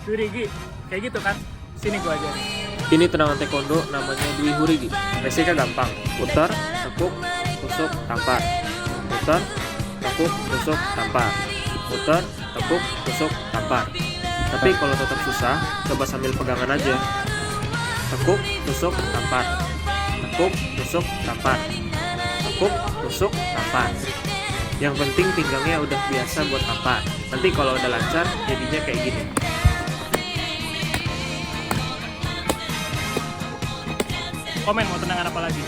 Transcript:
Hurigi. Kayak gitu kan? Sini gua ajarin. Ini tendangan taekwondo namanya Dwi Hurigi. Basicnya gampang. Putar, tekuk, tusuk, tampar. Putar, tekuk, tusuk, tampar. Putar, tekuk, tusuk, tampar. Tapi kalau tetap susah, coba sambil pegangan aja. Tekuk, tusuk, tampar. Tekuk, tusuk, tampar. Tekuk, tusuk, tampar. Yang penting pinggangnya udah biasa buat tampar. Nanti kalau udah lancar, jadinya kayak gini. Komen mau tendangan apa lagi?